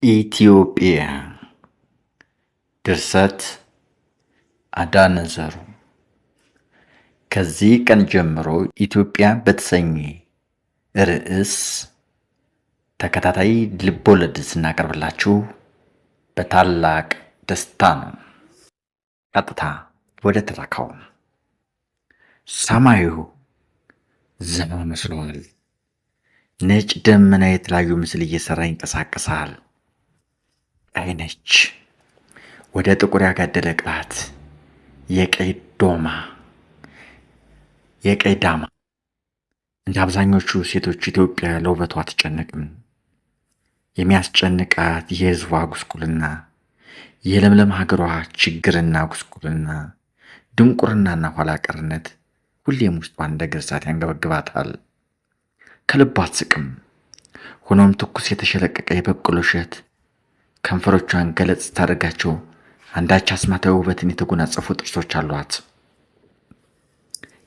ኢትዮጵያ ድርሰት አዳነ ዘሩ። ከዚህ ቀን ጀምሮ ኢትዮጵያ በተሰኘ ርዕስ ተከታታይ ልቦለድ ስናቀርብላችሁ በታላቅ ደስታ ነው። ቀጥታ ወደ ትረካው። ሰማዩ ዘማ መስሏል። ነጭ ደመና የተለያዩ ምስል እየሰራ ይንቀሳቀሳል። ቀይ ነች፣ ወደ ጥቁር ያጋደለ ቅላት፣ የቀይ ዳማ። እንደ አብዛኞቹ ሴቶች ኢትዮጵያ ለውበቷ አትጨነቅም። የሚያስጨንቃት የሕዝቧ ጉስቁልና፣ የለምለም ሀገሯ ችግርና ጉስቁልና፣ ድንቁርናና ኋላ ቀርነት ሁሌም ውስጧን እንደ ግርሳት ያንገበግባታል። ከልቧ አትስቅም። ሆኖም ትኩስ የተሸለቀቀ የበቆሎ እሸት ከንፈሮቿን ገለጽ ስታደርጋቸው አንዳች አስማታዊ ውበትን የተጎናጸፉ ጥርሶች አሏት።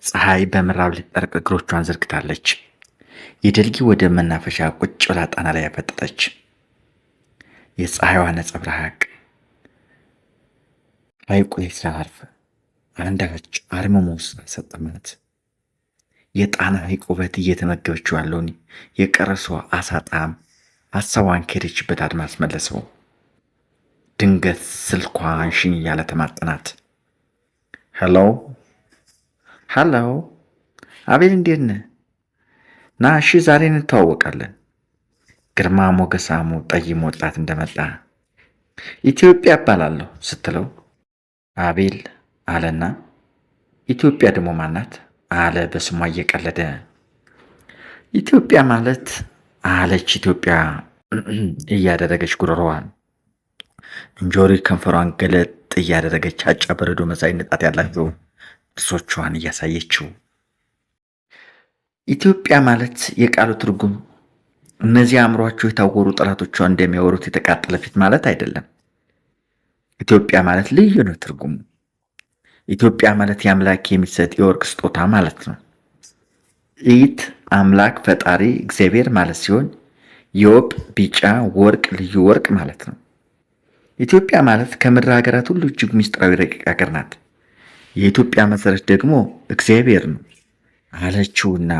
ፀሐይ በምዕራብ ልትጠልቅ እግሮቿን ዘርግታለች። የደልጊ ወደ መናፈሻ ቁጭ ብላ ጣና ላይ ያፈጠጠች። የፀሐይዋ ነጸብራቅ ሐይቁ ላይ ሲያርፍ አንዳች አርምሞ ሰጠማት። የጣና ሐይቅ ውበት እየተመገበችው ያለውን የቀረሷ አሳ ጣዕም ሀሳቧን ከሄደችበት አድማስ መለሰው። ድንገት ስልኳን ሽኝ እያለ ተማጠናት። ሄሎ፣ አቤል እንዴት ነህ? ና እሺ፣ ዛሬ እንተዋወቃለን። ግርማ ሞገሳሙ ጠይም ወጣት እንደመጣ ኢትዮጵያ እባላለሁ ስትለው አቤል አለና ኢትዮጵያ ደግሞ ማናት አለ በስሟ እየቀለደ። ኢትዮጵያ ማለት አለች ኢትዮጵያ እያደረገች ጉሮሮዋን እንጆሪ ከንፈሯን ገለጥ እያደረገች አጫ በረዶ መሳይ ንጣት ያላቸው ጥርሶቿን እያሳየችው። ኢትዮጵያ ማለት የቃሉ ትርጉም እነዚህ አእምሯቸው የታወሩ ጠላቶቿ እንደሚያወሩት የተቃጠለ ፊት ማለት አይደለም። ኢትዮጵያ ማለት ልዩ ነው ትርጉሙ። ኢትዮጵያ ማለት የአምላክ የሚሰጥ የወርቅ ስጦታ ማለት ነው። ኢት አምላክ ፈጣሪ እግዚአብሔር ማለት ሲሆን የወብ ቢጫ ወርቅ ልዩ ወርቅ ማለት ነው። ኢትዮጵያ ማለት ከምድር ሀገራት ሁሉ እጅግ ምስጢራዊ ረቂቅ ሀገር ናት። የኢትዮጵያ መሰረት ደግሞ እግዚአብሔር ነው አለችውና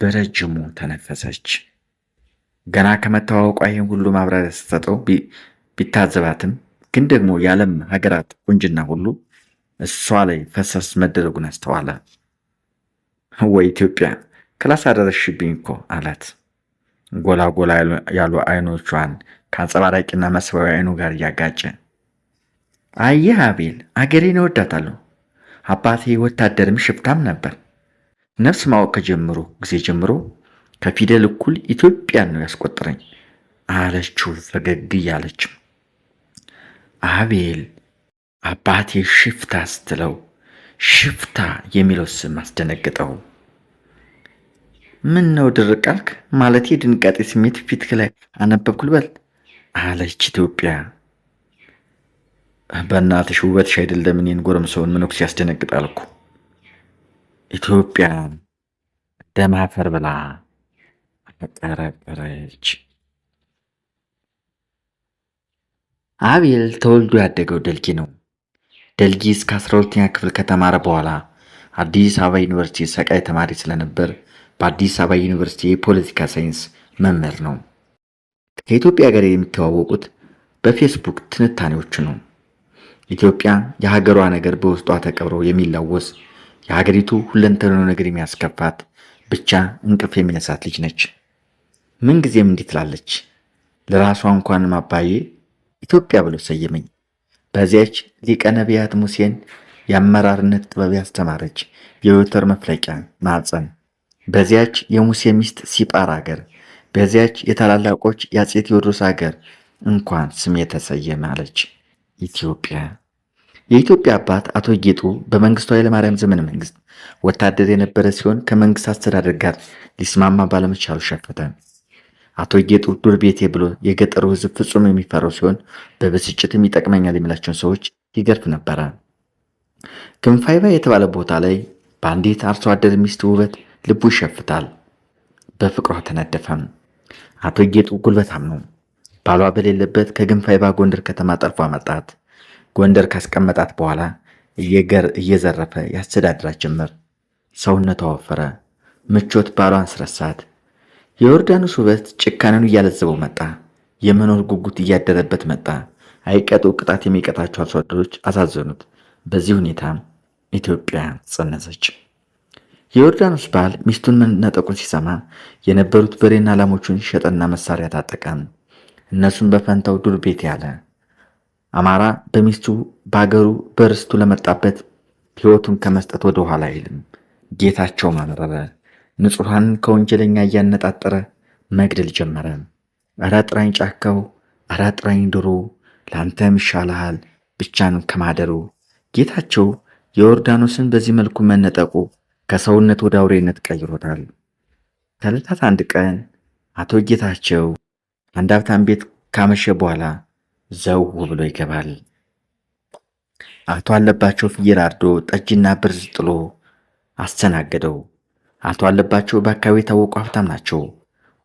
በረጅሙ ተነፈሰች። ገና ከመተዋወቋ ይህን ሁሉ ማብራሪያ ስትሰጠው ቢታዘባትም ግን ደግሞ የዓለም ሀገራት ቁንጅና ሁሉ እሷ ላይ ፈሰስ መደረጉን አስተዋለ። ወይ ኢትዮጵያ ክላስ አደረሽብኝ እኮ አላት። ጎላ ጎላ ያሉ አይኖቿን ከአንጸባራቂና መስባዊ አይኑ ጋር እያጋጨ አየህ አቤል፣ አገሬን እወዳታለሁ። አባቴ ወታደርም ሽፍታም ነበር። ነፍስ ማወቅ ከጀምሮ ጊዜ ጀምሮ ከፊደል እኩል ኢትዮጵያን ነው ያስቆጠረኝ አለችው ፈገግ እያለችም። አቤል አባቴ ሽፍታ ስትለው ሽፍታ የሚለው ስም አስደነግጠው። ምን ነው ድርቅ አልክ? ማለቴ ድንጋጤ ስሜት ፊትህ ላይ አነበብኩ ልበል አለች ኢትዮጵያ። በእናትሽ ውበትሽ አይደለም እኔን ጎረምሳውን መነኩሴ ያስደነግጣል እኮ። ኢትዮጵያ ደም አፈር ብላ አቀረቀረች። አቤል ተወልዶ ያደገው ደልጊ ነው። ደልጊ እስከ 12ኛ ክፍል ከተማረ በኋላ አዲስ አበባ ዩኒቨርሲቲ ሰቃይ ተማሪ ስለነበር በአዲስ አበባ ዩኒቨርሲቲ የፖለቲካ ሳይንስ መምህር ነው። ከኢትዮጵያ ጋር የሚተዋወቁት በፌስቡክ ትንታኔዎቹ ነው። ኢትዮጵያ የሀገሯ ነገር በውስጧ ተቀብሮ የሚላወስ የሀገሪቱ ሁለንተናዊ ነገር የሚያስከፋት ብቻ እንቅልፍ የሚነሳት ልጅ ነች። ምንጊዜም እንዲህ ትላለች፣ ለራሷ እንኳን አባዬ ኢትዮጵያ ብሎ ሰየመኝ። በዚያች ሊቀ ነቢያት ሙሴን የአመራርነት ጥበብ ያስተማረች የወተር መፍለቂያ ማዕፀን፣ በዚያች የሙሴ ሚስት ሲጳር ሀገር፣ በዚያች የታላላቆች የአፄ ቴዎድሮስ ሀገር እንኳን ስም የተሰየመ አለች ኢትዮጵያ። የኢትዮጵያ አባት አቶ ጌጡ በመንግስቱ ኃይለማርያም ዘመነ መንግስት ወታደር የነበረ ሲሆን ከመንግስት አስተዳደር ጋር ሊስማማ ባለመቻሉ ሸፈተ። አቶ ጌጡ ዱር ቤቴ ብሎ የገጠሩ ሕዝብ ፍጹም የሚፈራው ሲሆን በብስጭትም ይጠቅመኛል የሚላቸውን ሰዎች ይገርፍ ነበረ። ክንፋይባ የተባለ ቦታ ላይ በአንዲት አርሶ አደር ሚስት ውበት ልቡ ይሸፍታል። በፍቅሯ ተነደፈም። አቶ ጌጡ ጉልበታም ነው። ባሏ በሌለበት ከግንፋይባ ጎንደር ከተማ ጠልፎ አመጣት። ጎንደር ካስቀመጣት በኋላ እየዘረፈ ያስተዳድራት ጀመር። ሰውነቷ ወፈረ። ምቾት ባሏን አስረሳት። የዮርዳኖስ ውበት ጭካኔውን እያለዘበው መጣ። የመኖር ጉጉት እያደረበት መጣ። አይቀጡ ቅጣት የሚቀጣቸው አርሶ አደሮች አሳዘኑት። በዚህ ሁኔታም ኢትዮጵያ ጸነሰች። የዮርዳኖስ ባል ሚስቱን መነጠቁን ሲሰማ የነበሩት በሬና ላሞቹን ሸጠና መሳሪያ ታጠቀ። እነሱን በፈንታው ዱር ቤት ያለ አማራ በሚስቱ በአገሩ በርስቱ ለመጣበት ሕይወቱን ከመስጠት ወደ ኋላ አይልም። ጌታቸው ማመረረ ንጹሐንን ከወንጀለኛ እያነጣጠረ መግደል ጀመረ። አረ ጥራኝ ጫካው፣ አረ ጥራኝ ድሩ፣ ለአንተም ይሻልሃል ብቻን ከማደሩ። ጌታቸው የዮርዳኖስን በዚህ መልኩ መነጠቁ ከሰውነት ወደ አውሬነት ቀይሮታል። ከዕለታት አንድ ቀን አቶ ጌታቸው አንድ ሀብታም ቤት ካመሸ በኋላ ዘው ብሎ ይገባል። አቶ አለባቸው ፍየል አርዶ ጠጅና ብርዝ ጥሎ አስተናገደው። አቶ አለባቸው በአካባቢ የታወቁ ሀብታም ናቸው።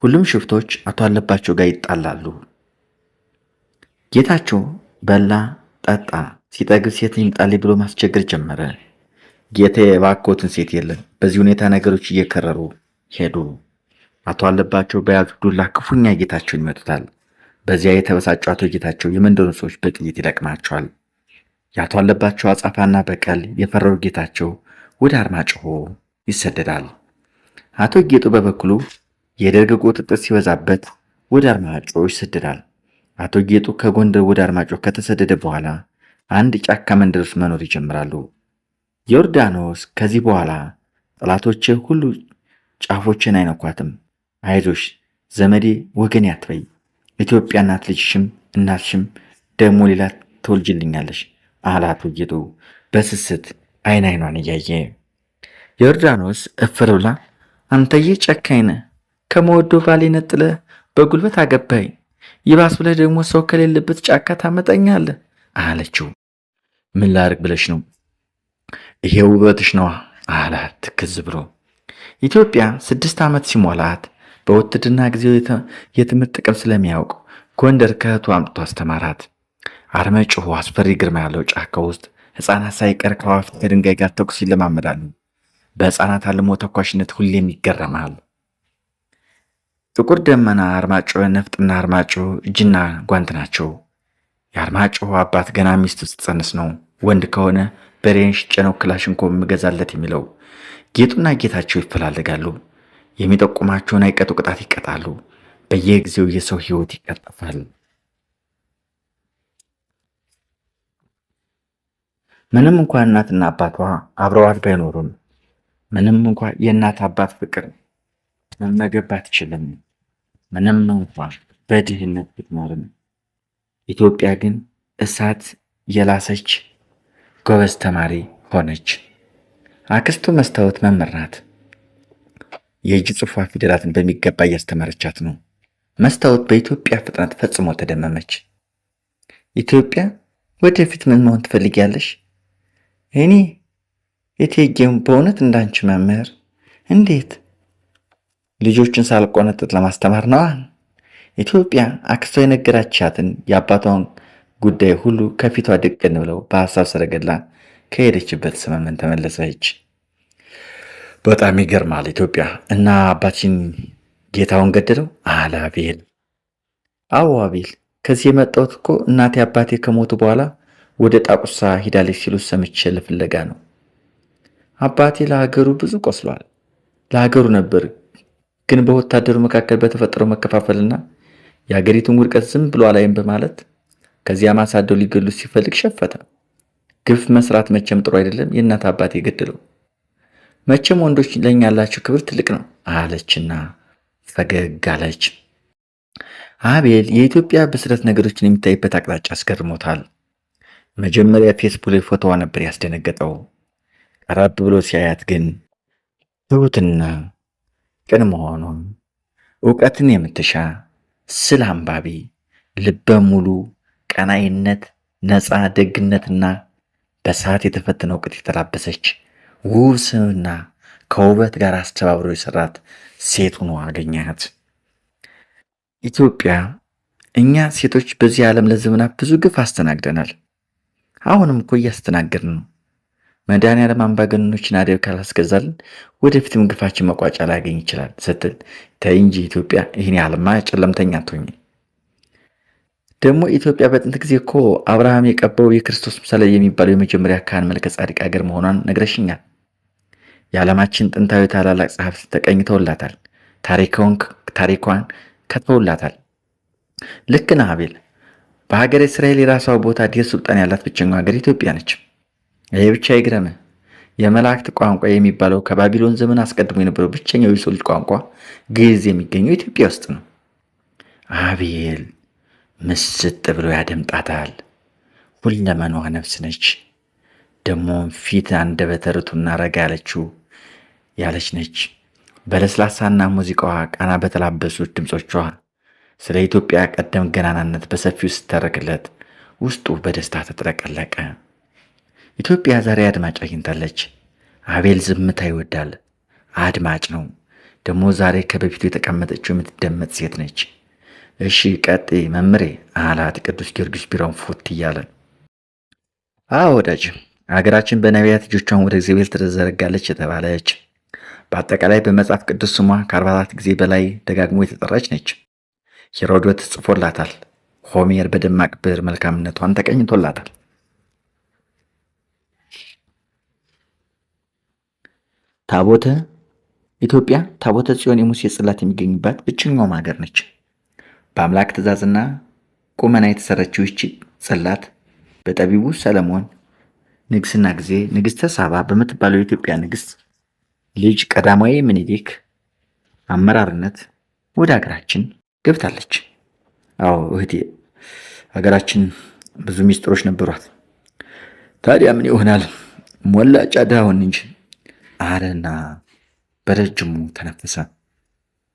ሁሉም ሽፍቶች አቶ አለባቸው ጋር ይጣላሉ። ጌታቸው በላ ጠጣ፣ ሲጠግብ ሴት ይምጣልኝ ብሎ ማስቸገር ጀመረ። ጌታ የባኮትን ሴት የለም። በዚህ ሁኔታ ነገሮች እየከረሩ ሄዱ። አቶ አለባቸው በያዙ ዱላ ክፉኛ ጌታቸውን ይመቱታል። በዚያ የተበሳጩ አቶ ጌታቸው የመንደሩን ሰዎች በጥይት ይለቅማቸዋል። የአቶ አለባቸው አጻፋና በቀል የፈረሩ ጌታቸው ወደ አርማጭሆ ይሰደዳል። አቶ ጌጡ በበኩሉ የደርግ ቁጥጥር ሲበዛበት ወደ አርማጭሆ ይሰደዳል። አቶ ጌጡ ከጎንደር ወደ አርማጭሆ ከተሰደደ በኋላ አንድ ጫካ መንደር ውስጥ መኖር ይጀምራሉ። ዮርዳኖስ ከዚህ በኋላ ጠላቶቼ ሁሉ ጫፎችን አይነኳትም፣ አይዞሽ ዘመዴ ወገን ያትበይ፣ ኢትዮጵያ እናት ልጅሽም እናትሽም ደግሞ ሌላ ትወልጅልኛለሽ አለ አቶ ጌጡ በስስት አይን አይኗን እያየ። ዮርዳኖስ እፍር ብላ አንተዬ ጨካኝ ነህ፣ ከመወደው ባሌ ነጥለ በጉልበት አገባኝ፣ ይባስ ብለህ ደግሞ ሰው ከሌለበት ጫካ ታመጣኛለህ አለችው። ምን ላርግ ብለሽ ነው? ይሄ ውበትሽ ነዋ አላት ትክዝ ብሎ። ኢትዮጵያ 6 ዓመት ሲሞላት በውትድርና ጊዜው የትምህርት ጥቅም ስለሚያውቅ ጎንደር ከእህቱ አምጥቶ አስተማራት። አርማጭሆ አስፈሪ ግርማ ያለው ጫካ ውስጥ ሕፃናት ሳይቀር ከዋፊት ከድንጋይ ጋር ተኩስ ይለማመዳሉ። በሕፃናት አልሞ ተኳሽነት ሁሌም ይገረማል። ጥቁር ደመና አርማጭሆ፣ ነፍጥና አርማጭሆ እጅና ጓንት ናቸው። የአርማጭሆ አባት ገና ሚስቱ ስትጸንስ ነው ወንድ ከሆነ በሬን ሽጬ ነው ክላሽንኮቭ የምገዛለት የሚለው። ጌጡና ጌታቸው ይፈላለጋሉ። የሚጠቁማቸውን አይቀጡ ቅጣት ይቀጣሉ። በየጊዜው የሰው ሕይወት ይቀጠፋል። ምንም እንኳን እናትና አባቷ አብረዋት ባይኖሩም፣ ምንም እንኳን የእናት አባት ፍቅር መመገብ ባትችልም፣ ምንም እንኳን በድህነት ብትኖርም፣ ኢትዮጵያ ግን እሳት የላሰች ጎበዝ ተማሪ ሆነች። አክስቱ መስታወት መምህር ናት። የእጅ ጽሑፏ ፊደላትን በሚገባ እያስተማረቻት ነው። መስታወት በኢትዮጵያ ፍጥነት ፈጽሞ ተደመመች። ኢትዮጵያ ወደፊት ምን መሆን ትፈልጊያለሽ? እኔ እቴጌም በእውነት እንዳንቺ መምህር። እንዴት? ልጆችን ሳልቆነጥጥ ለማስተማር ነዋ። ኢትዮጵያ አክስቷ የነገራቻትን የአባቷን ጉዳይ ሁሉ ከፊቷ ድቅን ብለው በሀሳብ ሰረገላ ከሄደችበት ሰመመን ተመለሰች። በጣም ይገርማል ኢትዮጵያ። እና አባችን ጌታውን ገደለው አለ አቤል። አዎ አቤል፣ ከዚህ የመጣሁት እኮ እናቴ አባቴ ከሞቱ በኋላ ወደ ጣቁሳ ሂዳለች ሲሉ ሰምቼ ለፍለጋ ነው። አባቴ ለሀገሩ ብዙ ቆስሏል። ለሀገሩ ነበር፣ ግን በወታደሩ መካከል በተፈጠረው መከፋፈልና የሀገሪቱን ውድቀት ዝም ብሎ አላይም በማለት ከዚያ ማሳደው ሊገሉ ሲፈልግ ሸፈተ። ግፍ መስራት መቼም ጥሩ አይደለም። የእናት አባቴ ገደለው። መቼም ወንዶች ለኛ ያላቸው ክብር ትልቅ ነው አለችና ፈገግ አለች። አቤል የኢትዮጵያ ብስለት ነገሮችን የሚታይበት አቅጣጫ አስገርሞታል። መጀመሪያ ፌስቡክ ላይ ፎቶዋ ነበር ያስደነገጠው። ቀረብ ብሎ ሲያያት ግን ትሁትና ቅን መሆኑን፣ እውቀትን የምትሻ ስለ አንባቢ፣ ልበ ሙሉ፣ ቀናይነት፣ ነፃ ደግነትና በሰዓት የተፈተነ እውቀት የተላበሰች ውብ ስምና ከውበት ጋር አስተባብሮ የሰራት ሴት ሆኖ አገኛት። ኢትዮጵያ እኛ ሴቶች በዚህ ዓለም ለዘመናት ብዙ ግፍ አስተናግደናል። አሁንም እኮ እያስተናገድን ነው። መድኃኒዓለም አምባገነኖችን አደብ ካላስገዛልን ወደፊትም ግፋችን መቋጫ ላያገኝ ይችላል ስትል ተይ እንጂ ኢትዮጵያ ይህን ያህልማ ጨለምተኛ አትሆኝ። ደግሞ ኢትዮጵያ በጥንት ጊዜ እኮ አብርሃም የቀባው የክርስቶስ ምሳሌ የሚባለው የመጀመሪያ ካህን መልከ ጻድቅ ሀገር መሆኗን ነግረሽኛል። የዓለማችን ጥንታዊ ታላላቅ ጸሐፍት ተቀኝተውላታል። ታሪኳን ከትበውላታል። ልክ ነህ አቤል። በሀገር እስራኤል የራሷ ቦታ ዴር ሱልጣን ያላት ብቸኛው ሀገር ኢትዮጵያ ነች። ይህ ብቻ ይግረምህ። የመላእክት ቋንቋ የሚባለው ከባቢሎን ዘመን አስቀድሞ የነበረው ብቸኛው የሰው ልጅ ቋንቋ ግዕዝ የሚገኘው ኢትዮጵያ ውስጥ ነው። አቤል ምስጥ ብሎ ያደምጣታል። ሁለመናዋ ነፍስ ነች። ደግሞም ፊት አንደበተ ርቱዕና ረጋ ያለች ነች። በለስላሳና ሙዚቃዋ ቃና በተላበሱት ድምፆቿ ስለ ኢትዮጵያ ቀደም ገናናነት በሰፊው ስተረክለት ውስጡ በደስታ ተጥለቀለቀ። ኢትዮጵያ ዛሬ አድማጭ አግኝታለች። አቤል ዝምታ ይወዳል፣ አድማጭ ነው። ደግሞ ዛሬ ከበፊቱ የተቀመጠችው የምትደመጥ ሴት ነች። እሺ ቀጥይ መምሬ አላት ቅዱስ ጊዮርጊስ ቢራውን ፎት እያለ። አዎ ወዳጅ፣ ሀገራችን በነቢያት እጆቿን ወደ እግዚአብሔር ትዘረጋለች የተባለች፣ በአጠቃላይ በመጽሐፍ ቅዱስ ስሟ ከ44 ጊዜ በላይ ደጋግሞ የተጠራች ነች። ሄሮዶት ጽፎላታል። ሆሜር በደማቅ ብዕር መልካምነቷን ተቀኝቶላታል። ኢትዮጵያ ታቦተ ጽዮን የሙሴ ጽላት የሚገኝባት ብቸኛውም ሀገር ነች። በአምላክ ትእዛዝና ቁመና የተሰረችው ይህች ጽላት በጠቢቡ ሰለሞን ንግስና ጊዜ ንግስተ ሳባ በምትባለው የኢትዮጵያ ንግስት ልጅ ቀዳማዊ ምኒልክ አመራርነት ወደ ሀገራችን ገብታለች። አዎ እህቴ፣ ሀገራችን ብዙ ሚስጥሮች ነበሯት። ታዲያ ምን ይሆናል ሞላጫ ዳውን እንጂ አለና በረጅሙ ተነፈሰ።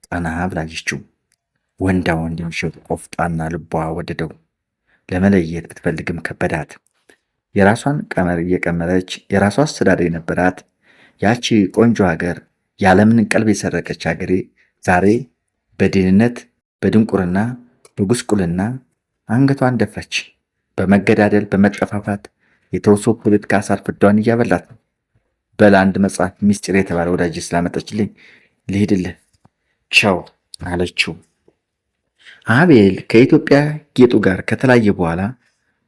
ጠና ብላየችው። ወንዳ ወንድ የሚሸጡ ቆፍጣና ልቧ ወደደው። ለመለየት ብትፈልግም ከበዳት። የራሷን ቀመር እየቀመረች የራሷ አስተዳደር የነበራት ያቺ ቆንጆ ሀገር የዓለምን ቀልብ የሰረቀች ሀገሬ ዛሬ በድህነት በድንቁርና በጉስቁልና አንገቷን ደፋች። በመገዳደል በመጠፋፋት የተውሶ ፖለቲካ አሳር ፍዳዋን እያበላት ነው። በል አንድ መጽሐፍ ሚስጢር የተባለ ወዳጅ ስላመጠችልኝ ልሂድልህ፣ ቻው አለችው። አቤል ከኢትዮጵያ ጌጡ ጋር ከተለያየ በኋላ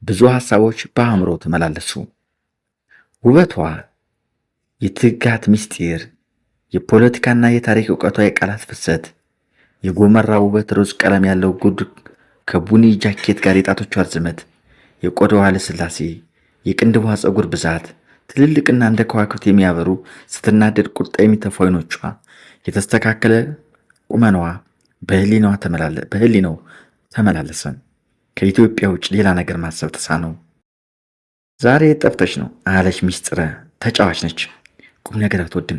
ብዙ ሀሳቦች በአእምሮ ተመላለሱ። ውበቷ፣ የትጋት ሚስጢር፣ የፖለቲካና የታሪክ እውቀቷ፣ የቃላት ፍሰት፣ የጎመራ ውበት፣ ሮዝ ቀለም ያለው ጉድ ከቡኒ ጃኬት ጋር የጣቶቿ ርዝመት፣ የቆዳዋ ልስላሴ፣ የቅንድቧ ፀጉር ብዛት፣ ትልልቅና እንደ ከዋክብት የሚያበሩ ስትናደድ ቁጣ የሚተፉ ዓይኖቿ፣ የተስተካከለ ቁመናዋ በህሊናው ተመላለሰ። ከኢትዮጵያ ውጭ ሌላ ነገር ማሰብ ተሳነው። ዛሬ ጠፍተሽ ነው አለች። ሚስጥረ ተጫዋች ነች። ቁም ነገር አትወድም።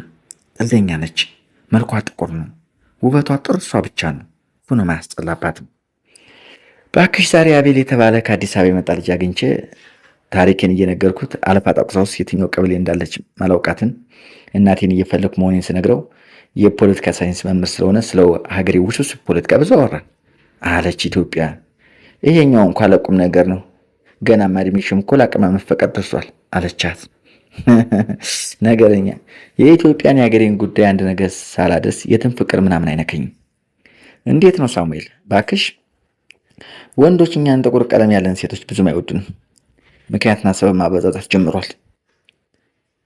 ቀልደኛ ነች። መልኳ ጥቁር ነው። ውበቷ ጥርሷ ብቻ ነው። ሆኖም አያስጠላባትም። በአክሽ ዛሬ አቤል የተባለ ከአዲስ አበባ የመጣ ልጅ አግኝቼ ታሪኬን እየነገርኩት አለፋ ጣቁሳ ውስጥ የትኛው ቀበሌ እንዳለች ማላውቃትን እናቴን እየፈለኩ መሆኔን ስነግረው የፖለቲካ ሳይንስ መምህር ስለሆነ ስለ ሀገሬ ውስብስብ ፖለቲካ ብዙ አወራን አለች ኢትዮጵያ። ይሄኛው እንኳ ለቁም ነገር ነው። ገናማ እድሜሽም እኮ ለአቅመ መፈቀድ ደርሷል አለቻት። ነገረኛ። የኢትዮጵያን የሀገሬን ጉዳይ አንድ ነገር ሳላደስ የትም ፍቅር ምናምን አይነከኝም። እንዴት ነው ሳሙኤል? ባክሽ ወንዶች እኛን ጥቁር ቀለም ያለን ሴቶች ብዙም አይወዱንም። ምክንያትና ሰበብ ማበዛዛት ጀምሯል።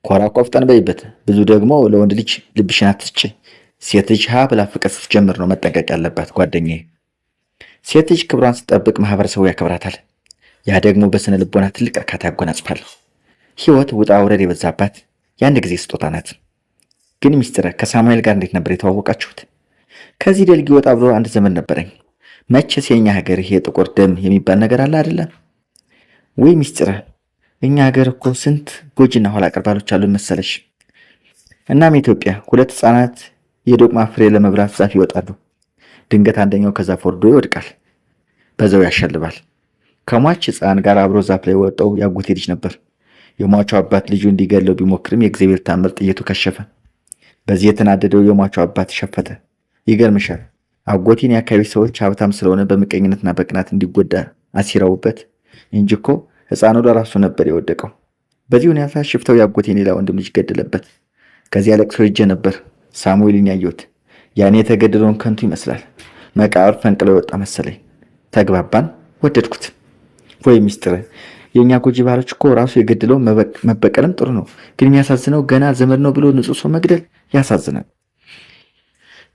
ኮራ ቆፍጠን በይበት። ብዙ ደግሞ ለወንድ ልጅ ልብሽን አትስጭ። ሴት ልጅ ሀ ብላ ፍቅር ስትጀምር ነው መጠንቀቅ ያለባት ጓደኛዬ። ሴት ልጅ ክብሯን ስትጠብቅ ማህበረሰቡ ያከብራታል። ያ ደግሞ በስነ ልቦና ትልቅ እርካታ ያጎናጽፋል። ህይወት ውጣ ውረድ የበዛባት የአንድ ጊዜ ስጦታ ናት። ግን ሚስጥረ ከሳሙኤል ጋር እንዴት ነበር የተዋወቃችሁት? ከዚህ ደልጊ ወጣ ብሎ አንድ ዘመን ነበረኝ። መቼስ የኛ ሀገር ይሄ ጥቁር ደም የሚባል ነገር አለ አይደለም ወይ ሚስጥረ? እኛ ሀገር እኮ ስንት ጎጂና ኋላ ቀር ባሎች አሉን መሰለሽ። እናም ኢትዮጵያ ሁለት ህፃናት የዶቅማ ፍሬ ለመብላት ዛፍ ይወጣሉ። ድንገት አንደኛው ከዛፍ ወርዶ ይወድቃል፣ በዛው ያሸልባል። ከሟች ህፃን ጋር አብሮ ዛፍ ላይ ወጣው ያጎቴ ልጅ ነበር። የሟቹ አባት ልጁ እንዲገለው ቢሞክርም የእግዚአብሔር ታምር ጥይቱ ከሸፈ። በዚህ የተናደደው የሟቹ አባት ሸፈተ። ይገርምሻል፣ አጎቴን የአካባቢ ሰዎች ሀብታም ስለሆነ በምቀኝነትና በቅናት እንዲጎዳ አሲረውበት እንጂ እኮ ሕፃኑ ለራሱ ነበር የወደቀው። በዚህ ሁኔታ ሽፍተው የአጎቴን ሌላ ወንድም ልጅ ገደለበት። ከዚያ ለቅሶ ሄጄ ነበር ሳሙኤልን ያየሁት። ያኔ የተገደለውን ከንቱ ይመስላል። መቃብር ፈንቅለው የወጣ መሰለኝ። ተግባባን። ወደድኩት። ወይ ሚስጥር! የእኛ ጎጂ ባህሎች እኮ ራሱ የገደለው መበቀልም ጥሩ ነው፣ ግን የሚያሳዝነው ገና ዘመድ ነው ብሎ ንጹሕ ሰው መግደል ያሳዝናል።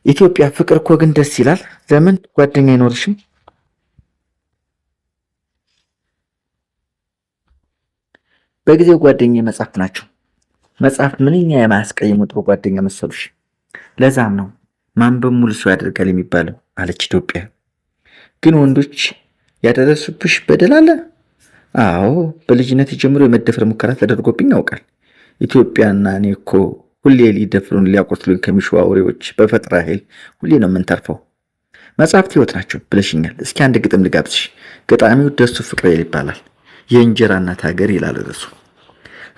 ኢትዮጵያ ፍቅር እኮ ግን ደስ ይላል። ለምን ጓደኛ አይኖርሽም? በጊዜው ጓደኛ መጽሐፍት ናቸው። መጽሐፍት ምንኛ የማያስቀይሙ ጥሩ ጓደኛ መሰሉሽ። ለዛም ነው ማንበብ ሙሉ ሰው ያደርጋል የሚባለው አለች ኢትዮጵያ። ግን ወንዶች ያደረሱብሽ በደል አለ? አዎ፣ በልጅነት ጀምሮ የመደፈር ሙከራ ተደርጎብኝ ያውቃል። ኢትዮጵያና እኔ እኮ ሁሌ ሊደፍሩን ሊያቆስሉን ከሚሹ አውሬዎች በፈጠራ ኃይል ሁሌ ነው የምንተርፈው። መጽሐፍት ሕይወት ናቸው ብለሽኛል። እስኪ አንድ ግጥም ልጋብዝሽ። ገጣሚው ደሱ ፍቅሬል ይባላል። የእንጀራ እናት ሀገር ይላል ርዕሱ።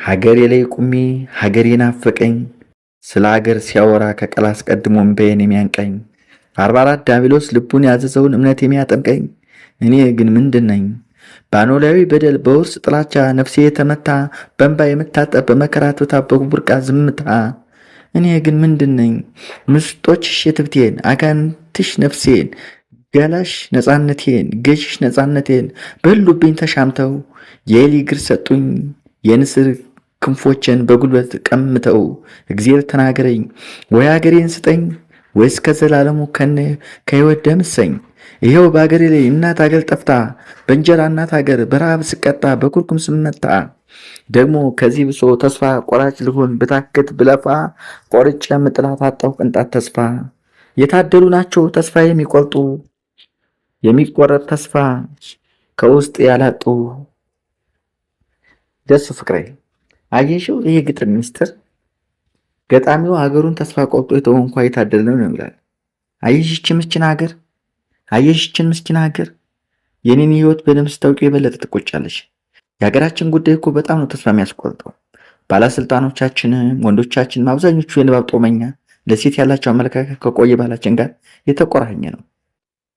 ሀገሬ ላይ ቁሜ ሀገሬ ናፈቀኝ፣ ስለ ሀገር ሲያወራ ከቃል አስቀድሞ እምባዬን የሚያንቀኝ፣ 44 ዲያብሎስ ልቡን ያዘዘውን እምነት የሚያጠምቀኝ፣ እኔ ግን ምንድን ነኝ? በአኖላዊ በደል በውርስ ጥላቻ ነፍሴ የተመታ፣ በእንባ የምታጠብ በመከራ ትታ በቡርቃ ዝምታ፣ እኔ ግን ምንድን ነኝ? ምስጦችሽ የትብቴን አጋንንትሽ ነፍሴን፣ ገላሽ ነፃነቴን ገዥሽ ነፃነቴን በሉብኝ ተሻምተው፣ የኤሊ እግር ሰጡኝ የንስር ክንፎችን በጉልበት ቀምተው፣ እግዚአብሔር ተናገረኝ ወይ አገሬን ስጠኝ፣ ወይስ ከዘላለሙ ከሕይወት ደምሰኝ። ይኸው በአገሬ ላይ እናት አገር ጠፍታ፣ በእንጀራ እናት ሀገር በረሃብ ስቀጣ፣ በኩርኩም ስመታ፣ ደግሞ ከዚህ ብሶ ተስፋ ቆራጭ ልሆን ብታክት ብለፋ፣ ቆርጬ ምጥላት አጣሁ ቅንጣት ተስፋ። የታደሉ ናቸው ተስፋ የሚቆርጡ፣ የሚቆረጥ ተስፋ ከውስጥ ያላጡ። ደሱ ፍቅሬ አየሽው? ይሄ ግጥም ሚስጥር ገጣሚው ሀገሩን ተስፋ ቆርጦ የተወ እንኳ የታደለ ነው ይላል። አየሽችን ምስኪን ሀገር፣ አየሽችን ምስኪን ሀገር። የኔን ህይወት በደንብ ስታውቂ የበለጠ ትቆጫለሽ። የሀገራችን ጉዳይ እኮ በጣም ነው ተስፋ የሚያስቆርጠው። ባለስልጣኖቻችንም ወንዶቻችንም አብዛኞቹ የንባብ ጦመኛ፣ ለሴት ያላቸው አመለካከት ከቆየ ባህላችን ጋር የተቆራኘ ነው።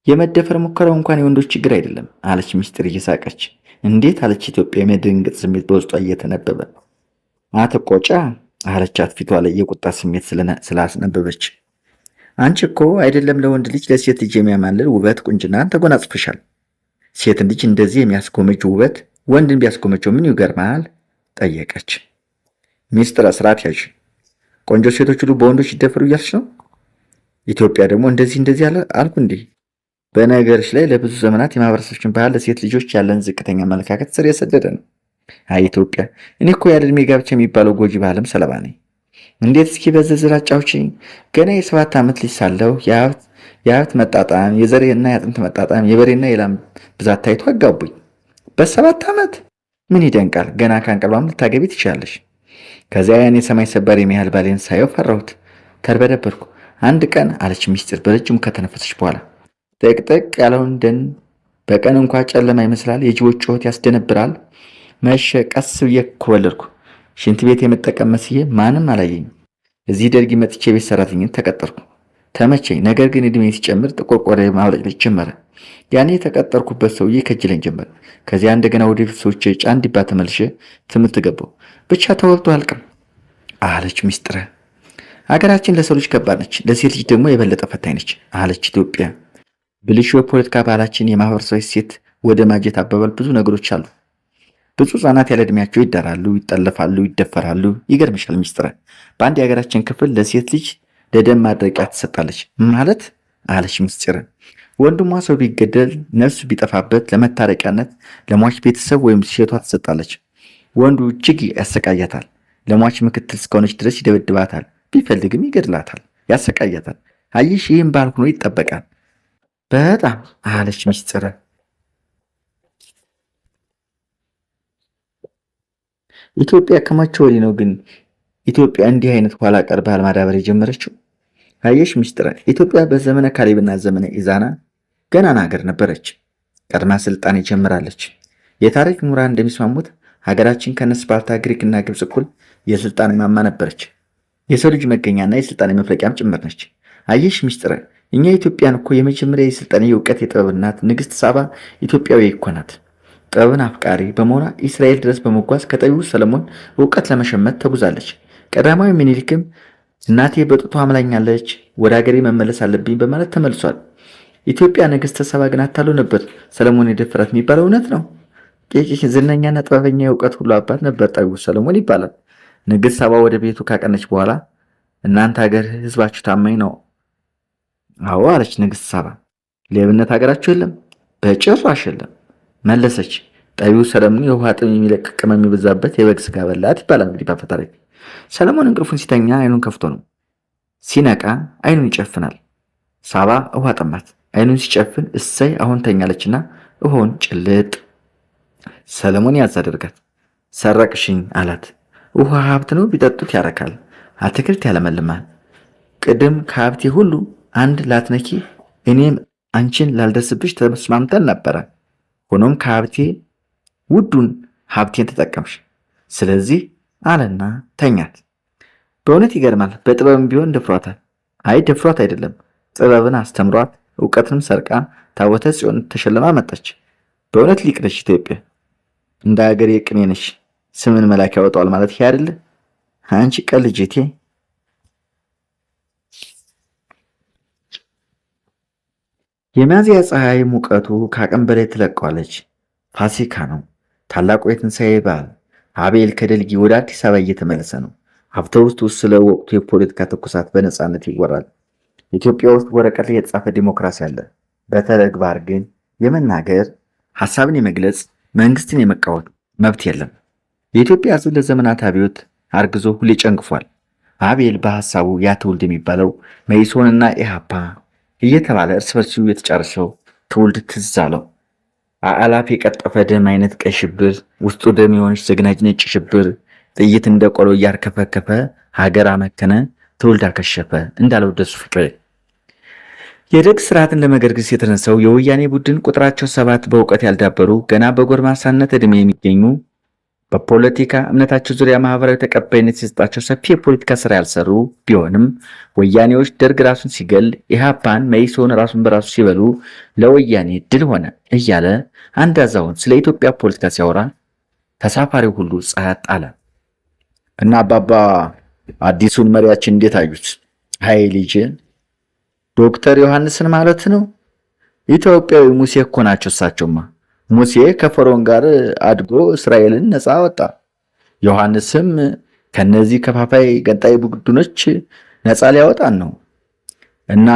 የመደፈር ሙከራው እንኳን የወንዶች ችግር አይደለም አለች ሚስጥር እየሳቀች። እንዴት አለች ኢትዮጵያ የመደንገጥ ስሜት በውስጧ እየተነበበ። አትቆጫ አለቻት ፊቷ ላይ የቁጣ ስሜት ስላስነበበች። አንቺ እኮ አይደለም ለወንድ ልጅ ለሴት ልጅ የሚያማልል ውበት ቁንጅናን ተጎናጽፈሻል። ሴትን ልጅ እንደዚህ የሚያስጎመጅ ውበት ወንድን ቢያስጎመጀው ምን ይገርማል? ጠየቀች። ሚስጥር ስርዓት ያዥ። ቆንጆ ሴቶች ሁሉ በወንዶች ይደፈሩ እያልሽ ነው? ኢትዮጵያ ደግሞ እንደዚህ አልኩ እንዴ? በነገርሽ ላይ ለብዙ ዘመናት የማህበረሰባችን ባህል ለሴት ልጆች ያለን ዝቅተኛ አመለካከት ስር የሰደደ ነው። አይ ኢትዮጵያ፣ እኔ እኮ ያለ ዕድሜ ጋብቻ የሚባለው ጎጂ ባህልም ሰለባ ነኝ። እንዴት? እስኪ በዝርዝር አጫውችኝ። ገና የ7 ዓመት ልጅ ሳለሁ የሀብት መጣጣም፣ የዘሬና የአጥንት መጣጣም፣ የበሬና የላም ብዛት ታይቶ አጋቡኝ። በ7 ዓመት ምን ይደንቃል? ገና ከአንቀልባም ልታገቢ ትችላለሽ። ከዚያ ያን የሰማይ ሰባሪ የሚያህል ባሌን ሳየው ፈራሁት፣ ተርበደበርኩ። አንድ ቀን አለች ሚስጥር በረጅሙ ከተነፈሰች በኋላ፣ ጥቅጥቅ ያለውን ደን በቀን እንኳ ጨለማ ይመስላል። የጅቦች ጩኸት ያስደነብራል። መሸ። ቀስ ብዬ ኮበለልኩ። ሽንት ቤት የመጠቀም መስዬ ማንም አላየኝ። እዚህ ደርጊ መጥቼ ቤት ሰራተኝነት ተቀጠርኩ። ተመቸኝ። ነገር ግን እድሜ ሲጨምር ጥቁር ቆዳ ማብለጭለጭ ጀመረ። ያኔ የተቀጠርኩበት ሰውዬ ከጅለኝ ጀመር። ከዚያ እንደገና ወደ ቤተሰቦቼ ጫንዲባ ተመልሼ ትምህርት ገባሁ። ብቻ ተወልቶ አልቅም አለች ሚስጥረ። ሀገራችን ለሰው ልጅ ከባድ ነች፣ ለሴት ልጅ ደግሞ የበለጠ ፈታኝ ነች አለች ኢትዮጵያ። ብልሹ የፖለቲካ ባህላችን፣ የማህበረሰብ ሴት ወደ ማጀት አባባል ብዙ ነገሮች አሉ። ብዙ ህጻናት ያለ እድሜያቸው ይዳራሉ፣ ይጠለፋሉ፣ ይደፈራሉ። ይገርምሻል ሚስጥረ፣ በአንድ የሀገራችን ክፍል ለሴት ልጅ ለደም ማድረቂያ ትሰጣለች ማለት አለች ሚስጥረ። ወንድሟ ሰው ቢገደል ነፍሱ ቢጠፋበት ለመታረቂያነት ለሟች ቤተሰብ ወይም ሴቷ ትሰጣለች። ወንዱ እጅግ ያሰቃያታል። ለሟች ምክትል እስከሆነች ድረስ ይደበድባታል፣ ቢፈልግም ይገድላታል፣ ያሰቃያታል። አየሽ፣ ይህም ባህል ሆኖ ይጠበቃል። በጣም አለች ሚስጥረ። ኢትዮጵያ ከመቼ ወዲህ ነው ግን ኢትዮጵያ እንዲህ አይነት ኋላ ቀር ባህል ማዳበር የጀመረችው? አየሽ ሚስጥረ፣ ኢትዮጵያ በዘመነ ካሌብና ዘመነ ኢዛና ገናና ሀገር ነበረች። ቀድማ ስልጣኔ ጀምራለች። የታሪክ ምሁራን እንደሚስማሙት ሀገራችን ከነስፓርታ ግሪክና ግብፅ እኩል የስልጣኔ ማማ ነበረች። የሰው ልጅ መገኛና የስልጣኔ መፍለቂያም ጭምር ነች። አየሽ ሚስጥረ፣ እኛ ኢትዮጵያን እኮ የመጀመሪያ የስልጣኔ የእውቀት የጥበብ እናት ንግሥት ሳባ ኢትዮጵያዊ እኮ ናት። ጥበብን አፍቃሪ በመሆኗ እስራኤል ድረስ በመጓዝ ከጠቢቡ ሰለሞን እውቀት ለመሸመት ተጉዛለች። ቀዳማዊ ምኒልክም እናቴ በጡቷ አምላኛለች፣ ወደ ሀገሬ መመለስ አለብኝ በማለት ተመልሷል። ኢትዮጵያ ንግሥተ ሳባ ግን አታሎ ነበር ሰለሞን የደፈራት የሚባለው እውነት ነው። ዝነኛና ጥበበኛ የእውቀት ሁሉ አባት ነበር ጠቢቡ ሰለሞን ይባላል። ንግሥት ሳባ ወደ ቤቱ ካቀነች በኋላ እናንተ ሀገር ህዝባችሁ ታማኝ ነው? አዎ አለች ንግሥት ሳባ። ሌብነት ሀገራችሁ የለም? በጭራሽ የለም መለሰች። ጠቢቡ ሰለሞን የውሃ ጥም የሚለቅ ቅመም የሚበዛበት የበግ ስጋ በላት ይባላል። እንግዲህ በአፈ ታሪክ ሰለሞን እንቅልፉን ሲተኛ አይኑን ከፍቶ ነው፣ ሲነቃ አይኑን ይጨፍናል። ሳባ ውሃ ጠማት። አይኑን ሲጨፍን እሰይ አሁን ተኛለችና ውሃውን ጭልጥ። ሰለሞን ያዝ አደርጋት። ሰረቅሽኝ አላት። ውሃ ሀብት ነው፣ ቢጠጡት ያረካል፣ አትክልት ያለመልማል። ቅድም ከሀብቴ ሁሉ አንድ ላትነኪ እኔም አንቺን ላልደርስብሽ ተስማምተን ነበረ። ሆኖም ከሀብቴ ውዱን ሀብቴን ተጠቀምሽ። ስለዚህ አለና ተኛት። በእውነት ይገርማል። በጥበብም ቢሆን ደፍሯታል። አይ ደፍሯት አይደለም፣ ጥበብን አስተምሯት እውቀትንም ሰርቃ ታቦተ ጽዮን ተሸልማ መጣች። በእውነት ሊቅ ነች ኢትዮጵያ። እንደ ሀገር የቅኔ ነሽ። ስምን መላክ ያወጣዋል ማለት ይሄ አይደለ? አንቺ ቀልጅቴ። የሚያዝያ ፀሐይ ሙቀቱ ከአቅም በላይ ትለቀዋለች። ፋሲካ ነው፣ ታላቁ የትንሣኤ በዓል። አቤል ከደልጊ ወደ አዲስ አበባ እየተመለሰ ነው። አውቶቡስ ውስጥ ስለ ወቅቱ የፖለቲካ ትኩሳት በነፃነት ይወራል። ኢትዮጵያ ውስጥ ወረቀት ላይ የተጻፈ ዲሞክራሲ አለ። በተግባር ግን የመናገር ሐሳብን የመግለጽ መንግስትን የመቃወም መብት የለም። የኢትዮጵያ ሕዝብ ለዘመናት አብዮት አርግዞ ሁሌ ጨንግፏል። አቤል በሐሳቡ ያ ትውልድ የሚባለው መኢሶንና ኢሃፓ እየተባለ እርስ በርሱ የተጫረሰው ትውልድ ትዝ አለው። አላፍ የቀጠፈ ደም አይነት ቀይ ሽብር፣ ውስጡ ደም የሆነች ዘግናጅ ነጭ ሽብር፣ ጥይት እንደ ቆሎ እያርከፈከፈ ሀገር አመከነ፣ ትውልድ አከሸፈ እንዳለው ደሱ ፍቅሬ። የደግ ስርዓትን ለመገርገስ የተነሳው የወያኔ ቡድን ቁጥራቸው 7 በእውቀት ያልዳበሩ ገና በጎርማሳነት ዕድሜ የሚገኙ በፖለቲካ እምነታቸው ዙሪያ ማህበራዊ ተቀባይነት የሰጣቸው ሰፊ የፖለቲካ ስራ ያልሰሩ ቢሆንም ወያኔዎች ደርግ ራሱን ሲገል ኢሃፓን መኢሶን ራሱን በራሱ ሲበሉ ለወያኔ ድል ሆነ እያለ አንድ አዛውንት ስለ ኢትዮጵያ ፖለቲካ ሲያወራ ተሳፋሪው ሁሉ ጸጥ አለ እና አባባ አዲሱን መሪያችን እንዴት አዩት? አይ ልጅ ዶክተር ዮሐንስን ማለት ነው። ኢትዮጵያዊ ሙሴ እኮ ናቸው እሳቸውማ። ሙሴ ከፈርዖን ጋር አድጎ እስራኤልን ነፃ ወጣ። ዮሐንስም ከነዚህ ከፋፋይ ገንጣይ ቡድኖች ነፃ ሊያወጣን ነው። እና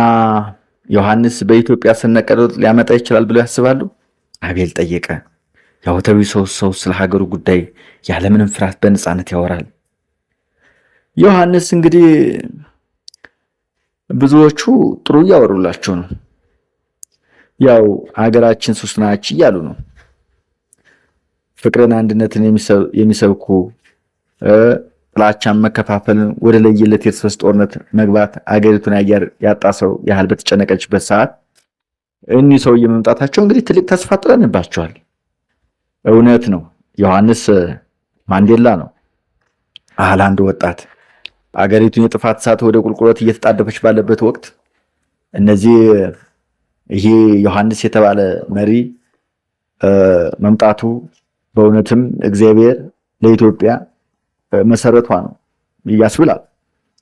ዮሐንስ በኢትዮጵያ ስነቀለጥ ሊያመጣ ይችላል ብለው ያስባሉ? አቤል ጠየቀ። ያውተዊ ሰው ስለ ሀገሩ ጉዳይ ያለምንም ፍርሃት በነፃነት ያወራል። ዮሐንስ እንግዲህ ብዙዎቹ ጥሩ እያወሩላቸው ነው። ያው ሀገራችን ሱስ ናች እያሉ ነው። ፍቅርን፣ አንድነትን የሚሰብኩ ጥላቻን፣ መከፋፈልን፣ ወደ ለየለት የእርስ በርስ ጦርነት መግባት አገሪቱን ያጣ ሰው ያህል በተጨነቀችበት ሰዓት እኒህ ሰውዬ መምጣታቸው እንግዲህ ትልቅ ተስፋ ጥለንባቸዋል። እውነት ነው። ዮሐንስ ማንዴላ ነው። አንድ ወጣት አገሪቱን የጥፋት እሳት ወደ ቁልቁለት እየተጣደፈች ባለበት ወቅት ይሄ ዮሐንስ የተባለ መሪ መምጣቱ በእውነትም እግዚአብሔር ለኢትዮጵያ መሰረቷ ነው ያስብላል።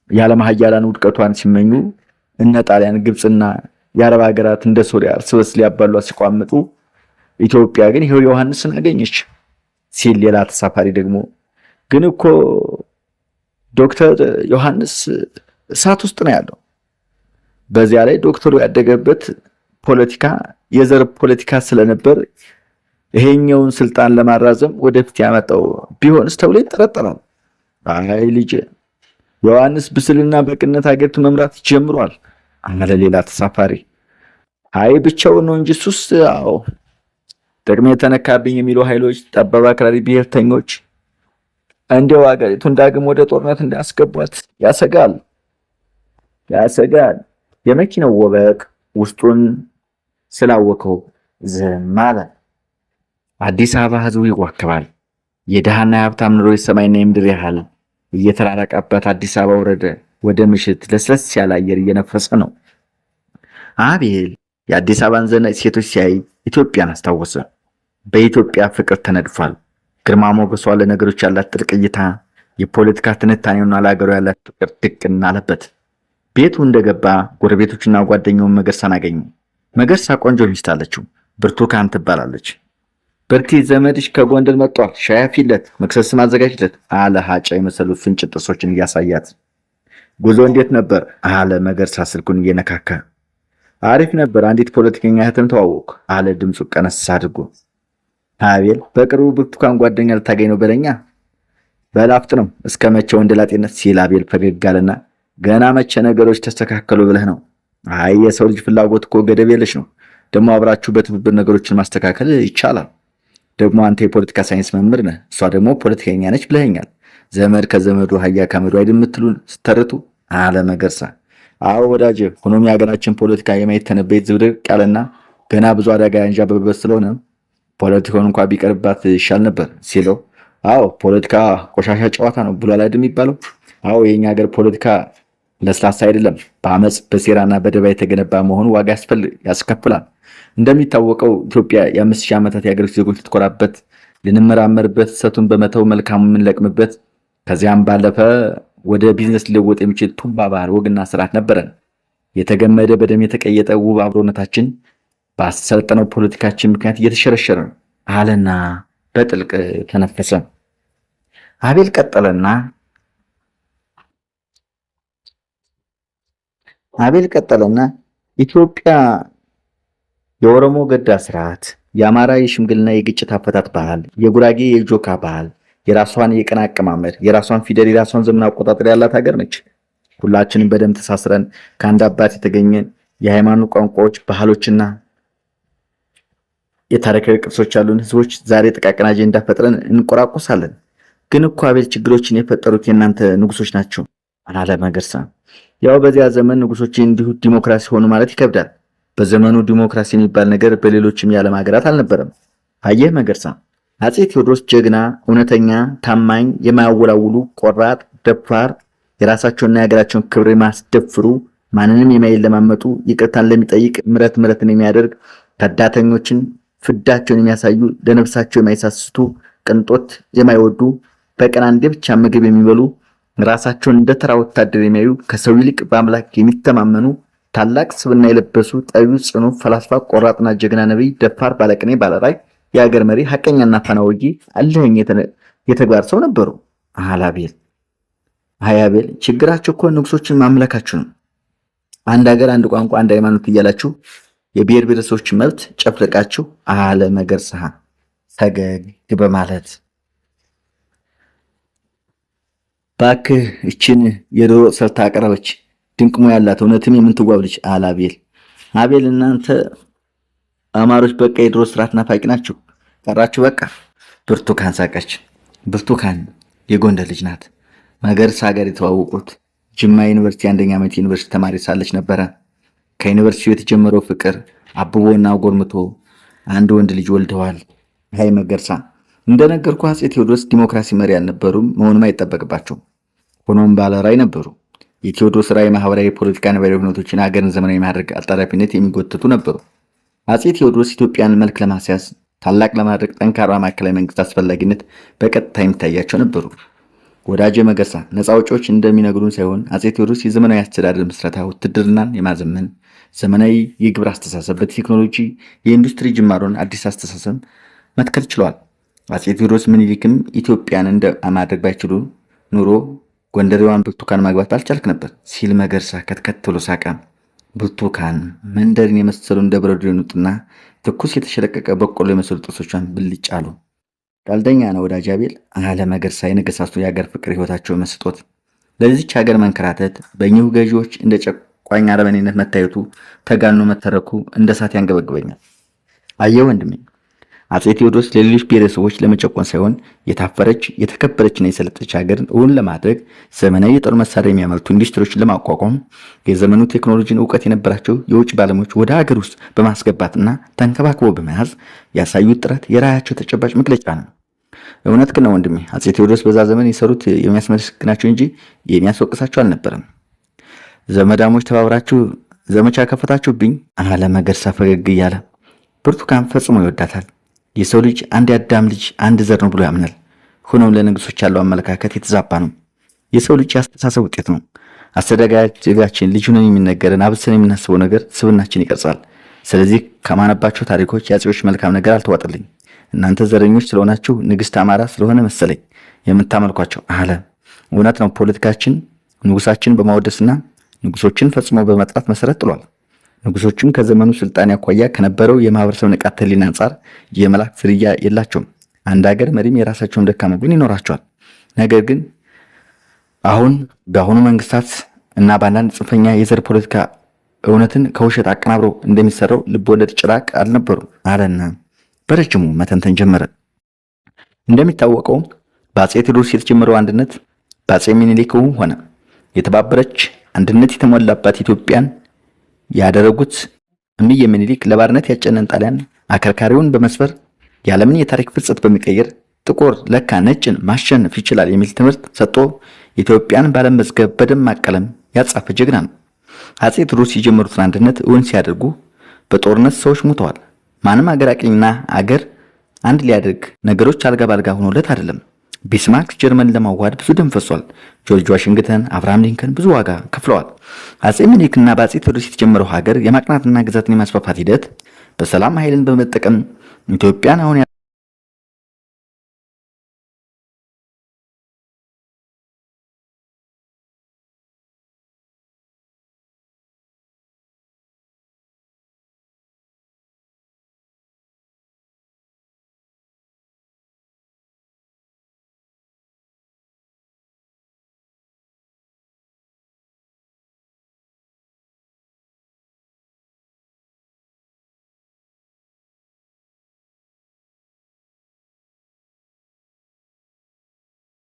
የዓለም ኃያላን ውድቀቷን ሲመኙ እነ ጣሊያን፣ ግብፅና የአረብ ሀገራት እንደ ሶሪያ እርስ በርስ ሊያባሏት ሲቋምጡ ኢትዮጵያ ግን ይሄው ዮሐንስን አገኘች ሲል ሌላ ተሳፋሪ ደግሞ ግን እኮ ዶክተር ዮሐንስ እሳት ውስጥ ነው ያለው። በዚያ ላይ ዶክተሩ ያደገበት ፖለቲካ የዘር ፖለቲካ ስለነበር ይሄኛውን ስልጣን ለማራዘም ወደፊት ያመጣው ቢሆንስ ተብሎ ይጠረጠራል። አይ ልጅ ዮሐንስ ብስልና በቅነት ሀገሪቱን መምራት ጀምሯል አለ ሌላ ተሳፋሪ። አይ ብቻውን ነው እንጂ እሱስ አዎ ጥቅሜ ተነካብኝ የሚሉ ኃይሎች፣ ጠባብ አክራሪ ብሔርተኞች እንዲያው ሀገሪቱን ዳግም ወደ ጦርነት እንዳያስገቧት ያሰጋል። የመኪናው ወበቅ ውስጡን ስላወከው ዝም አለ። አዲስ አበባ ህዝቡ ይዋከባል። የድሃና የሀብታም ኑሮ የሰማይና የምድር ያህል እየተራራቀበት አዲስ አበባ ወረደ። ወደ ምሽት ለስለስ ያለ አየር እየነፈሰ ነው። አቤል የአዲስ አበባን ዘናጭ ሴቶች ሲያይ ኢትዮጵያን አስታወሰ። በኢትዮጵያ ፍቅር ተነድፏል። ግርማ ሞገሷ፣ ለነገሮች ያላት ጥልቅ እይታ፣ የፖለቲካ ትንታኔውና ለሀገሩ ያላት ፍቅር ድቅን አለበት። ቤቱ እንደገባ ጎረቤቶችና ጓደኛውን መገርሳን አገኙ። መገርሳ ቆንጆ ሚስት አለችው፣ ብርቱካን ትባላለች። በርቲ ዘመድሽ ከጎንደር መጥቷል፣ ሻይ አፊለት፣ መክሰስም አዘጋጅለት አለ ሀጫ የመሰሉት ፍንጭ ጥርሶችን እያሳያት። ጉዞ እንዴት ነበር አለ መገርሳ ስልኩን እየነካካ። አሪፍ ነበር፣ አንዲት ፖለቲከኛ እህትም ተዋወቅኩ አለ ድምፁ ቀነስ አድርጎ። አቤል በቅርቡ ብርቱካን ጓደኛ ልታገኝ ነው በለኛ። በላፍጥ ነው እስከ መቼ ወንደላጤነት ሲል አቤል ፈገግ አለና ገና መቼ ነገሮች ተስተካከሉ ብለህ ነው? አይ የሰው ልጅ ፍላጎት እኮ ገደብ የለሽ ነው። ደግሞ አብራችሁ በትብብር ነገሮችን ማስተካከል ይቻላል። ደግሞ አንተ የፖለቲካ ሳይንስ መምህር ነህ፣ እሷ ደግሞ ፖለቲከኛ ነች ብለኸኛል። ዘመድ ከዘመዱ አህያ ከአመዱ አይደል የምትሉን ስተርቱ አለ መገርሳ። አዎ ወዳጄ፣ ሆኖም የሀገራችን ፖለቲካ የማይተነበይ ዝብርቅ ያለና ገና ብዙ አደጋ ያንዣበበበት ስለሆነ ፖለቲካውን እንኳ ቢቀርባት ይሻል ነበር ሲለው፣ አዎ ፖለቲካ ቆሻሻ ጨዋታ ነው ብሎ አይደል የሚባለው? አዎ የኛ ሀገር ፖለቲካ ለስላሳ አይደለም። በአመፅ በሴራና በደባ የተገነባ መሆኑ ዋጋ ያስከፍላል። እንደሚታወቀው ኢትዮጵያ የ5000 ዓመታት የሀገሪቱ ዜጎች ልትኮራበት፣ ልንመራመርበት፣ ሰቱን በመተው መልካሙ የምንለቅምበት፣ ከዚያም ባለፈ ወደ ቢዝነስ ሊለወጥ የሚችል ቱባ ባህር ወግና ስርዓት ነበረን። የተገመደ በደም የተቀየጠ ውብ አብሮነታችን ባሰለጠነው ፖለቲካችን ምክንያት እየተሸረሸረ ነው አለና በጥልቅ ተነፈሰ። አቤል ቀጠለና ኢትዮጵያ የኦሮሞ ገዳ ስርዓት፣ የአማራ የሽምግልና የግጭት አፈታት ባህል፣ የጉራጌ የጆካ ባህል፣ የራሷን የቀን አቀማመጥ፣ የራሷን ፊደል፣ የራሷን ዘመን አቆጣጠር ያላት ሀገር ነች። ሁላችንም በደም ተሳስረን ከአንድ አባት የተገኘን የሃይማኖት ቋንቋዎች፣ ባህሎችና የታሪካዊ ቅርሶች ያሉን ህዝቦች ዛሬ ጥቃቅን አጀንዳ ፈጥረን እንቆራቆሳለን። ግን እኮ አቤል ችግሮችን የፈጠሩት የእናንተ ንጉሶች ናቸው አለ መገርሳ። ያው በዚያ ዘመን ንጉሶች እንዲሁ ዲሞክራሲ ሆኑ ማለት ይከብዳል። በዘመኑ ዲሞክራሲ የሚባል ነገር በሌሎችም የዓለም ሀገራት አልነበረም። አየህ መገርሳ፣ አፄ ቴዎድሮስ ጀግና፣ እውነተኛ፣ ታማኝ፣ የማያወላውሉ፣ ቆራጥ፣ ደፋር፣ የራሳቸውንና የሀገራቸውን ክብር የማስደፍሩ፣ ማንንም የማይለማመጡ፣ ይቅርታን ለሚጠይቅ ምሕረትን የሚያደርግ፣ ከዳተኞችን ፍዳቸውን የሚያሳዩ፣ ለነፍሳቸው የማይሳስቱ፣ ቅንጦት የማይወዱ፣ በቀን አንዴ ብቻ ምግብ የሚበሉ፣ ራሳቸውን እንደ ተራ ወታደር የሚያዩ፣ ከሰው ይልቅ በአምላክ የሚተማመኑ፣ ታላቅ ስብዕና የለበሱ፣ ጠቢብ፣ ጽኑ፣ ፈላስፋ፣ ቆራጥና ጀግና፣ ነቢይ፣ ደፋር፣ ባለቅኔ፣ ባለራዕይ፣ የሀገር መሪ፣ ሐቀኛና ፋና ወጊ፣ አለኸኝ የተግባር ሰው ነበሩ አለ አቤል። አይ አቤል፣ ችግራችሁ እኮ ንጉሶችን ማምለካችሁ ነው። አንድ ሀገር፣ አንድ ቋንቋ፣ አንድ ሃይማኖት እያላችሁ የብሔር ብሔረሰቦች መብት ጨፍልቃችሁ አለ መገርሳ ፈገግ በማለት። ባክህ እችን የዶሮ ሰርታ አቀረበች፣ ድንቅ ሙያ ያላት፣ እውነትም የምትዋብ ልጅ አለ አቤል። አቤል እናንተ አማሮች በቃ የድሮ ስርዓት ናፋቂ ናችሁ ቀራችሁ በቃ። ብርቱካን ሳቀች። ብርቱካን የጎንደር ልጅ ናት። መገርሳ ጋር የተዋወቁት ጅማ ዩኒቨርሲቲ አንደኛ ዓመት ዩኒቨርሲቲ ተማሪ ሳለች ነበረ። ከዩኒቨርሲቲው የተጀመረው ፍቅር አብቦና ጎርምቶ አንድ ወንድ ልጅ ወልደዋል። አይ መገርሳ፣ እንደነገርኩ አፄ ቴዎድሮስ ዲሞክራሲ መሪ አልነበሩም፣ መሆኑም አይጠበቅባቸውም። ሆኖም ባለራዕይ ነበሩ። የቴዎድሮስ ራዕይ ማህበራዊ፣ ፖለቲካ፣ ነባራዊ ሁነቶችን ሀገርን ዘመናዊ ማድረግ አጣዳፊነት የሚጎትቱ ነበሩ። አፄ ቴዎድሮስ ኢትዮጵያን መልክ ለማስያዝ፣ ታላቅ ለማድረግ፣ ጠንካራ ማዕከላዊ መንግስት አስፈላጊነት በቀጥታ የሚታያቸው ነበሩ። ወዳጄ መገርሳ፣ ነፃ አውጪዎች እንደሚነግሩን ሳይሆን አፄ ቴዎድሮስ የዘመናዊ አስተዳደር ምስረታ፣ ውትድርናን የማዘመን ዘመናዊ የግብር አስተሳሰብ፣ በቴክኖሎጂ የኢንዱስትሪ ጅማሮን አዲስ አስተሳሰብ መትከል ችለዋል። አፄ ቴዎድሮስ ምኒልክም ኢትዮጵያን እንደ ማድረግ ባይችሉ ኑሮ ጎንደሬዋን ብርቱካን ማግባት አልቻልክ ነበር ሲል መገርሳ ከትከት ብሎ ሳቀ። ብርቱካን መንደርን የመሰሉ እንደ በረዶ የኑጥና ትኩስ የተሸለቀቀ በቆሎ የመሰሉ ጥርሶቿን ብልጭ አሉ። ቀልደኛ ነው ወዳጅ አቤል አለ መገርሳ፣ የነገሳቱ የሀገር ፍቅር ህይወታቸው መስጦት። ለዚች ሀገር መንከራተት በእኚሁ ገዢዎች እንደ ጨቋኝ አረመኔነት መታየቱ፣ ተጋኖ መተረኩ እንደ እሳት ያንገበግበኛል። አየህ ወንድሜ፣ አፄ ቴዎድሮስ ለሌሎች ብሔረሰቦች ለመጨቆን ሳይሆን የታፈረች የተከበረችና የሰለጠች ሀገርን እውን ለማድረግ ዘመናዊ የጦር መሳሪያ የሚያመርቱ ኢንዱስትሪዎችን ለማቋቋም የዘመኑ ቴክኖሎጂን እውቀት የነበራቸው የውጭ ባለሙያዎች ወደ ሀገር ውስጥ በማስገባትና ተንከባክቦ በመያዝ ያሳዩት ጥረት የራያቸው ተጨባጭ መግለጫ ነው። እውነት ግን ነው ወንድሜ፣ አፄ ቴዎድሮስ በዛ ዘመን የሰሩት የሚያስመሰግናቸው እንጂ የሚያስወቅሳቸው አልነበረም። ዘመዳሞች ተባብራችሁ ዘመቻ ከፈታችሁብኝ አለ መገርሳ ፈገግ እያለ። ብርቱካን ፈጽሞ ይወዳታል። የሰው ልጅ አንድ የአዳም ልጅ አንድ ዘር ነው ብሎ ያምናል። ሆኖም ለንጉሶች ያለው አመለካከት የተዛባ ነው። የሰው ልጅ የአስተሳሰብ ውጤት ነው። አስተዳጋችን ልጅ ሆነን የሚነገረን አብስን የምናስበው ነገር ስብናችን ይቀርጻል። ስለዚህ ከማነባቸው ታሪኮች የአፄዎች መልካም ነገር አልተዋጠልኝ። እናንተ ዘረኞች ስለሆናችሁ ንግስት አማራ ስለሆነ መሰለኝ የምታመልኳቸው አለ። እውነት ነው። ፖለቲካችን ንጉሳችን በማወደስና ንጉሶችን ፈጽሞ በመጥራት መሰረት ጥሏል። ንጉሶችም ከዘመኑ ስልጣኔ አኳያ ከነበረው የማህበረሰብ ንቃተ ህሊና አንጻር የመላእክት ዝርያ የላቸውም። አንድ ሀገር መሪም የራሳቸውን ደካማ ጎን ይኖራቸዋል። ነገር ግን በአሁኑ መንግስታት እና በአንዳንድ ጽንፈኛ የዘር ፖለቲካ እውነትን ከውሸት አቀናብሮ እንደሚሰራው ልቦለድ ጭራቅ አልነበሩም አለና በረጅሙ መተንተን ጀመረ። እንደሚታወቀው በአፄ ቴዎድሮስ የተጀመረው አንድነት በአፄ ሚኒሊክ ሆነ የተባበረች አንድነት የተሞላባት ኢትዮጵያን ያደረጉት እምዬ ሚኒሊክ ለባርነት ያጨነን ጣሊያን አከርካሪውን በመስበር የዓለምን የታሪክ ፍልሰት በሚቀየር ጥቁር ለካ ነጭን ማሸነፍ ይችላል የሚል ትምህርት ሰጥቶ ኢትዮጵያን ባለም መዝገብ በደማቅ ቀለም ያጻፈ ጀግና ነው። አፄ ቴዎድሮስ የጀመሩትን አንድነት እውን ሲያደርጉ በጦርነት ሰዎች ሞተዋል። ማንም አገር አቅኝና አገር አንድ ሊያደርግ ነገሮች አልጋ ባልጋ ሆኖለት አይደለም። ቢስማርክ ጀርመን ለማዋሃድ ብዙ ደም ፈሷል። ጆርጅ ዋሽንግተን፣ አብርሃም ሊንከን ብዙ ዋጋ ከፍለዋል። አፄ ሚኒሊክና በአፄ ቴዎድሮስ የተጀመረው ሀገር የማቅናትና ግዛትን የማስፋፋት ሂደት በሰላም ኃይልን በመጠቀም ኢትዮጵያን አሁን